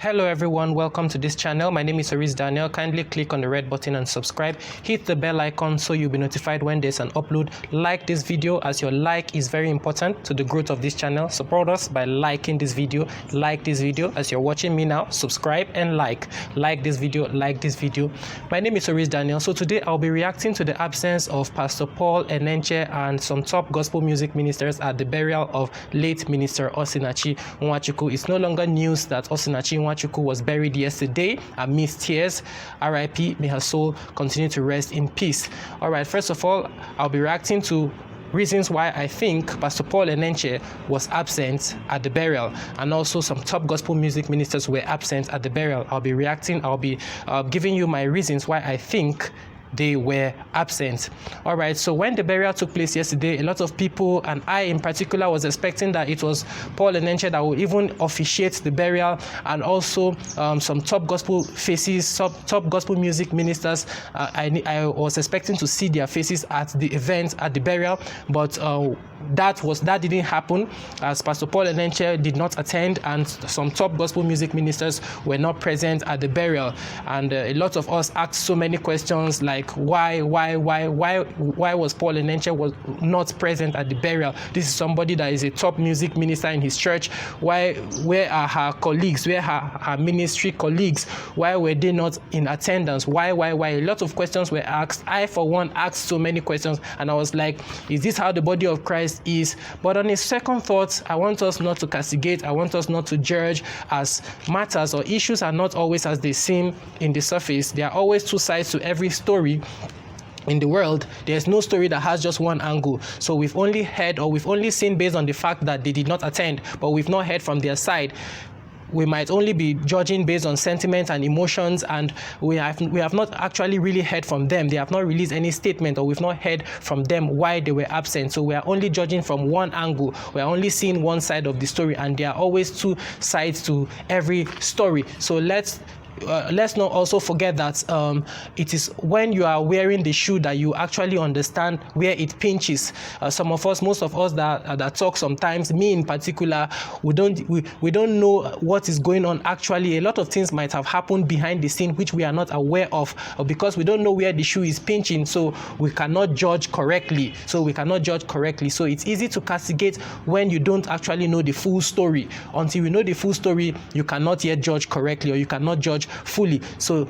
Hello everyone, welcome to this channel. My name is Aris Daniel. Kindly click on the red button and subscribe. Hit the bell icon so you'll be notified when there's an upload. Like this video, as your like is very important to the growth of this channel. Support us by liking this video. Like this video as you're watching me now. Subscribe and like this video, like this video. My name is Aris Daniel. So today I'll be reacting to the absence of Pastor Paul Enenche and some top gospel music ministers at the burial of late minister Osinachi Nwachukwu. It's no longer news that Osinachi Nwachukwu was buried yesterday amidst tears. RIP, may her soul continue to rest in peace. All right, first of all, I'll be reacting to reasons why I think Pastor Paul Enenche was absent at the burial, and also some top gospel music ministers were absent at the burial. I'll be giving you my reasons why I think they were absent. All right, so when the burial took place yesterday, a lot of people, and I in particular, was expecting that it was Paul Enenche that would even officiate the burial, and also some top gospel faces, top gospel music ministers. I was expecting to see their faces at the event, at the burial, but that didn't happen, as Pastor Paul Enenche did not attend, and some top gospel music ministers were not present at the burial. And a lot of us asked so many questions like why was Paul Enenche was not present at the burial? This is somebody that is a top music minister in his church. Where are her colleagues? Where are her ministry colleagues? Why were they not in attendance? Why? A lot of questions were asked. I, for one, asked so many questions, and I was like, is this how the body of Christ is? But on a second thought, I want us not to castigate. I want us not to judge, as matters or issues are not always as they seem in the surface. There are always two sides to every story. In the world, there's no story that has just one angle. So we've only heard, or we've only seen based on the fact that they did not attend, but we've not heard from their side. We might only be judging based on sentiment and emotions, and we have not actually really heard from them. They have not released any statement, or we've not heard from them why they were absent. So we are only judging from one angle. We are only seeing one side of the story, and there are always two sides to every story. So let's not also forget that it is when you are wearing the shoe that you actually understand where it pinches. Most of us that talk sometimes, me in particular, we don't know what is going on actually. A lot of things might have happened behind the scene which we are not aware of, because we don't know where the shoe is pinching, so we cannot judge correctly. So it's easy to castigate when you don't actually know the full story. Until you know the full story, you cannot yet judge correctly, or you cannot judge fully. So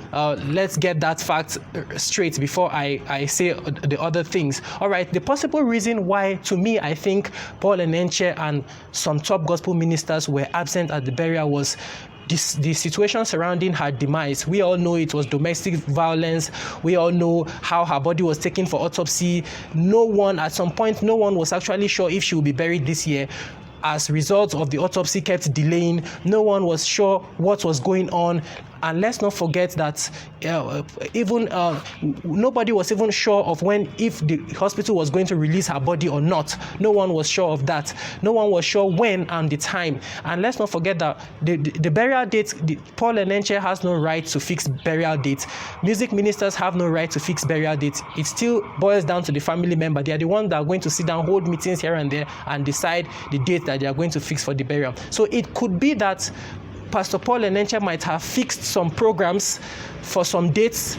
let's get that fact straight before I say the other things. All right, the possible reason why, to me, I think Paul Enenche and some top gospel ministers were absent at the burial was the situation surrounding her demise. We all know it was domestic violence. We all know how her body was taken for autopsy. At some point, no one was actually sure if she would be buried this year. As a result of the autopsy kept delaying, no one was sure what was going on. And let's not forget that nobody was even sure of if the hospital was going to release her body or not. No one was sure of that. No one was sure when and the time. And let's not forget that the burial date, Paul Enenche has no right to fix burial dates. Music ministers have no right to fix burial dates. It still boils down to the family member. They are the ones that are going to sit down, hold meetings here and there, and decide the date that they are going to fix for the burial. So it could be that Pastor Paul Enenche might have fixed some programs for some dates,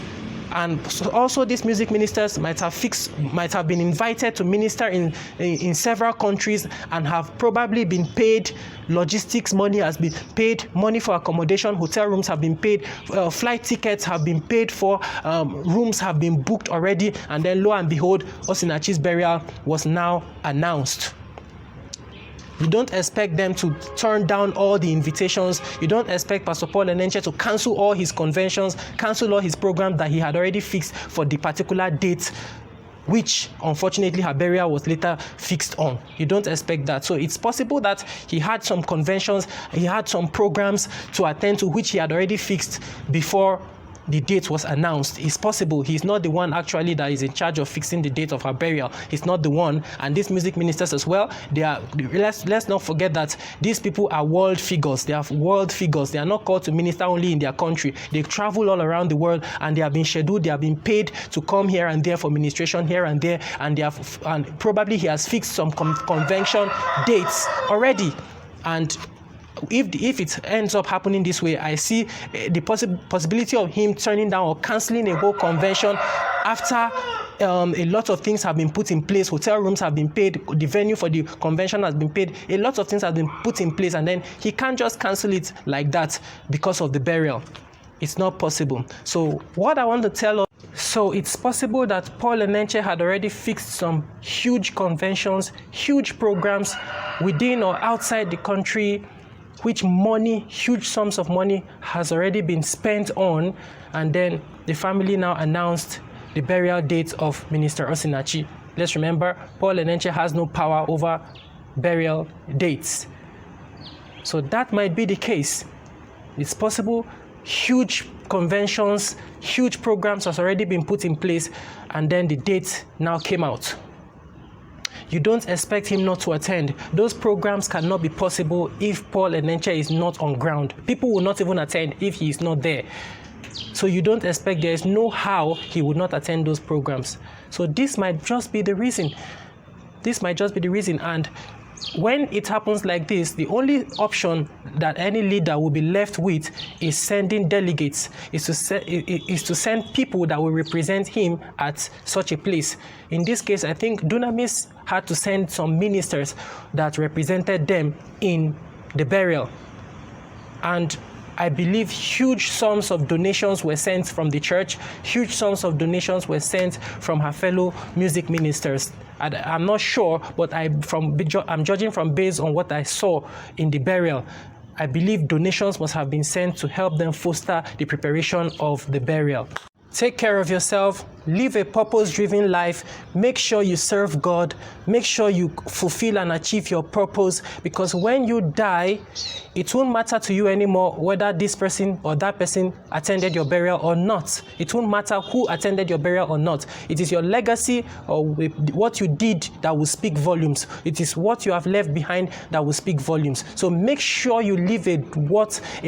and also these music ministers might have been invited to minister in several countries, and have probably been paid. Logistics money has been paid, money for accommodation, hotel rooms have been paid, flight tickets have been paid for, rooms have been booked already, and then lo and behold, Osinachi's burial was now announced. You don't expect them to turn down all the invitations. You don't expect Pastor Paul Enenche to cancel all his conventions, cancel all his programs that he had already fixed for the particular date, which unfortunately her burial was later fixed on. You don't expect that. So it's possible that he had some conventions, he had some programs to attend to, which he had already fixed before the date was announced. It's possible. He's not the one actually that is in charge of fixing the date of her burial. He's not the one. And these music ministers as well, let's not forget that these people are world figures. They are world figures. They are not called to minister only in their country. They travel all around the world, and they have been scheduled, they have been paid to come here and there for ministration here and there, and probably he has fixed some convention dates already. And if it ends up happening this way, I see the possibility of him turning down or canceling a whole convention after a lot of things have been put in place. Hotel rooms have been paid, the venue for the convention has been paid, a lot of things have been put in place, and then he can't just cancel it like that because of the burial. It's not possible. So what I want to tell us, so it's possible that Paul Enenche had already fixed some huge conventions, huge programs within or outside the country, which money, huge sums of money has already been spent on, and then the family now announced the burial date of Minister Osinachi. Let's remember, Paul Enenche has no power over burial dates. So that might be the case. It's possible huge conventions, huge programs has already been put in place, and then the date now came out. You don't expect him not to attend. Those programs cannot be possible if Paul Enenche is not on ground. People will not even attend if he is not there. So you don't expect, there is no how he would not attend those programs. So this might just be the reason. This might just be the reason. And when it happens like this, the only option that any leader will be left with is sending delegates, is to send people that will represent him at such a place. In this case, I think Dunamis had to send some ministers that represented them in the burial. And I believe huge sums of donations were sent from the church, huge sums of donations were sent from her fellow music ministers. I'm not sure, but I'm judging from based on what I saw in the burial. I believe donations must have been sent to help them foster the preparation of the burial. Take care of yourself, live a purpose-driven life, make sure you serve God, make sure you fulfill and achieve your purpose, because when you die, it won't matter to you anymore whether this person or that person attended your burial or not. It won't matter who attended your burial or not. It is your legacy or what you did that will speak volumes. It is what you have left behind that will speak volumes. So make sure you live a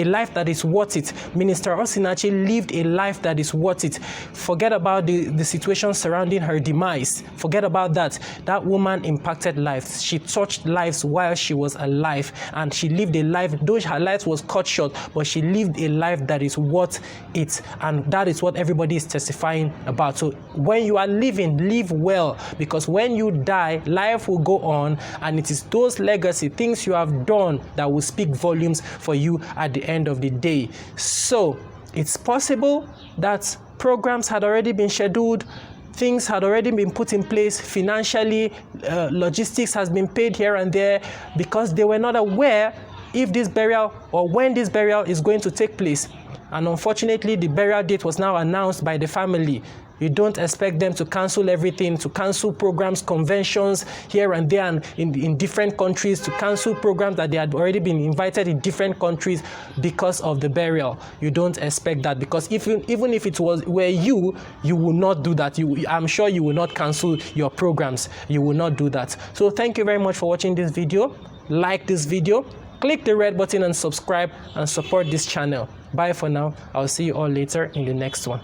life that is worth it. Minister Osinachi lived a life that is worth it. Forget about the situation surrounding her demise. Forget about that. That woman impacted lives. She touched lives while she was alive, and she lived a life, though her life was cut short, but she lived a life that is worth it, and that is what everybody is testifying about. So when you are living, live well, because when you die, life will go on, and it is those legacy, things you have done, that will speak volumes for you at the end of the day. So it's possible that programs had already been scheduled, things had already been put in place financially, logistics has been paid here and there, because they were not aware if this burial or when this burial is going to take place. And unfortunately, the burial date was now announced by the family. You don't expect them to cancel everything, to cancel programs, conventions here and there and in different countries, to cancel programs that they had already been invited in different countries because of the burial. You don't expect that, because even if it were you will not do that. I'm sure you will not cancel your programs. You will not do that. So thank you very much for watching this video. Like this video, click the red button and subscribe and support this channel. Bye for now. I'll see you all later in the next one.